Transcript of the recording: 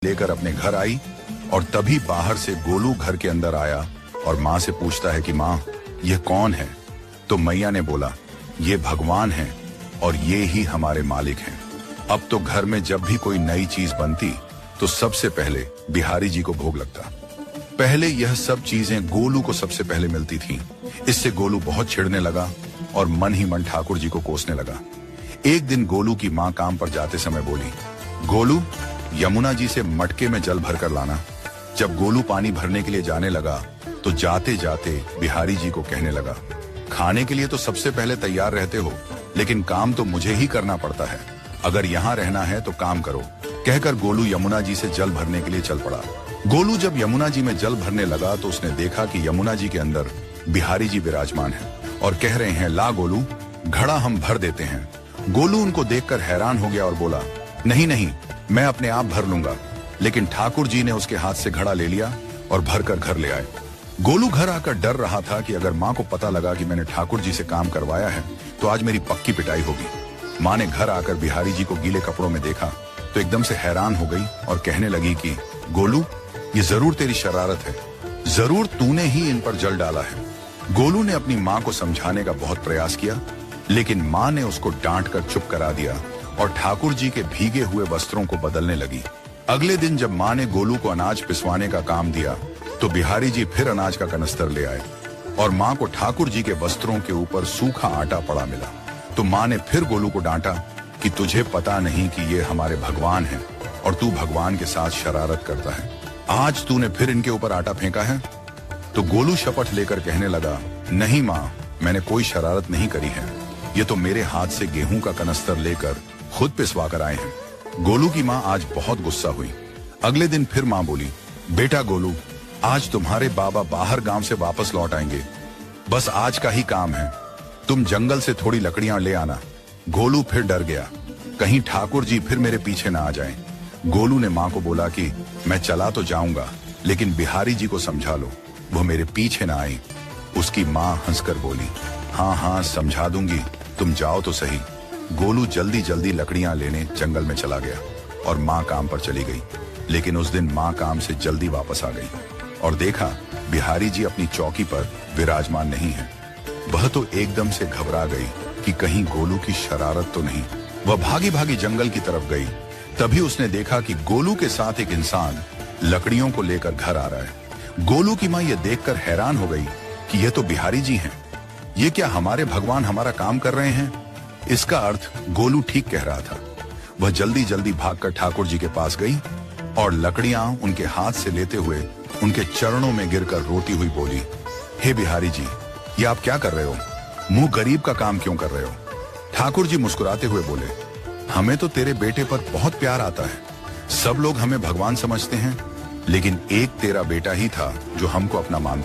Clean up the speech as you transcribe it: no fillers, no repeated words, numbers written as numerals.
लेकर अपने घर आई और तभी बाहर से गोलू घर के अंदर आया और माँ से पूछता है कि माँ ये कौन है। तो मैया ने बोला ये भगवान हैं और ये ही हमारे मालिक हैं। अब तो घर में जब भी कोई नई चीज बनती तो सबसे पहले बिहारी जी को भोग लगता। पहले यह सब चीजें गोलू को सबसे पहले मिलती थीं। इससे गोलू बहुत चिढ़ने लगा और मन ही मन ठाकुर जी को कोसने लगा। एक दिन गोलू की माँ काम पर जाते समय बोली, गोलू यमुना जी से मटके में जल भर कर लाना। जब गोलू पानी भरने के लिए जाने लगा तो जाते जाते बिहारी जी को कहने लगा, खाने के लिए तो सबसे पहले तैयार रहते हो, लेकिन काम तो मुझे ही करना पड़ता है। अगर यहाँ रहना है तो काम करो। कहकर गोलू यमुना जी से जल भरने के लिए चल पड़ा। गोलू जब यमुना जी में जल भरने लगा तो उसने देखा कि यमुना जी के अंदर बिहारी जी विराजमान हैं और कह रहे हैं, ला गोलू घड़ा हम भर देते हैं। गोलू उनको देखकर हैरान हो गया और बोला, नहीं नहीं मैं अपने आप भर लूंगा। लेकिन ठाकुर जी ने उसके हाथ से घड़ा ले लिया और भरकर घर ले आए। गोलू घर आकर डर रहा था कि अगर माँ को पता लगा कि मैंने ठाकुर जी से काम करवाया है तो आज मेरी पक्की पिटाई होगी। माँ ने घर आकर बिहारी जी को गीले कपड़ों में देखा तो एकदम से हैरान हो गई और कहने लगी कि गोलू ये जरूर तेरी शरारत है, जरूर तूने ही इन पर जल डाला है। गोलू ने अपनी माँ को समझाने का बहुत प्रयास किया, लेकिन माँ ने उसको डांट कर चुप करा दिया और ठाकुर जी के भीगे हुए वस्त्रों को बदलने लगी। अगले दिन जब माँ ने गोलू को अनाज पिसवाने का काम दिया तो बिहारी जी फिर अनाज का कनस्तर ले आए और माँ को ठाकुर जी के वस्त्रों के ऊपर सूखा आटा पड़ा मिला। तो माँ ने फिर गोलू को डांटा कि तुझे पता नहीं कि ये हमारे भगवान हैं और तू भगवान के साथ शरारत करता है। आज तूने फिर इनके ऊपर आटा फेंका है। तो गोलू शपथ लेकर कहने लगा, नहीं माँ मैंने कोई शरारत नहीं करी है, ये तो मेरे हाथ से गेहूं का कनस्तर लेकर खुद पिसवा कर आए हैं। गोलू की माँ आज बहुत गुस्सा हुई। अगले दिन फिर माँ बोली, बेटा गोलू आज तुम्हारे बाबा बाहर गांव से वापस लौट आएंगे, बस आज का ही काम है, तुम जंगल से थोड़ी लकड़ियां ले आना। गोलू फिर डर गया, कहीं ठाकुर जी फिर मेरे पीछे ना आ जाएं। गोलू ने माँ को बोला कि मैं चला तो जाऊंगा, लेकिन बिहारी जी को समझा लो, वो मेरे पीछे ना आई। उसकी माँ हंसकर बोली, हाँ हाँ समझा दूंगी, तुम जाओ तो सही। गोलू जल्दी जल्दी लकड़ियां लेने जंगल में चला गया और माँ काम पर चली गई। लेकिन उस दिन माँ काम से जल्दी वापस आ गई और देखा बिहारी जी अपनी चौकी पर विराजमान नहीं है। वह तो एकदम से घबरा गई कि कहीं गोलू की शरारत तो नहीं। वह भागी भागी जंगल की तरफ गई। तभी उसने देखा कि गोलू के साथ एक इंसान लकड़ियों को लेकर घर आ रहा है। गोलू की माँ यह देखकर हैरान हो गई कि यह तो बिहारी जी हैं। ये क्या हमारे भगवान हमारा काम कर रहे हैं? इसका अर्थ गोलू ठीक कह रहा था। वह जल्दी जल्दी भागकर ठाकुर जी के पास गई और लकड़ियां उनके हाथ से लेते हुए उनके चरणों में गिरकर रोती हुई बोली, हे बिहारी जी ये आप क्या कर रहे हो? मुंह गरीब का काम क्यों कर रहे हो? ठाकुर जी मुस्कुराते हुए बोले, हमें तो तेरे बेटे पर बहुत प्यार आता है। सब लोग हमें भगवान समझते हैं, लेकिन एक तेरा बेटा ही था जो हमको अपना मानता।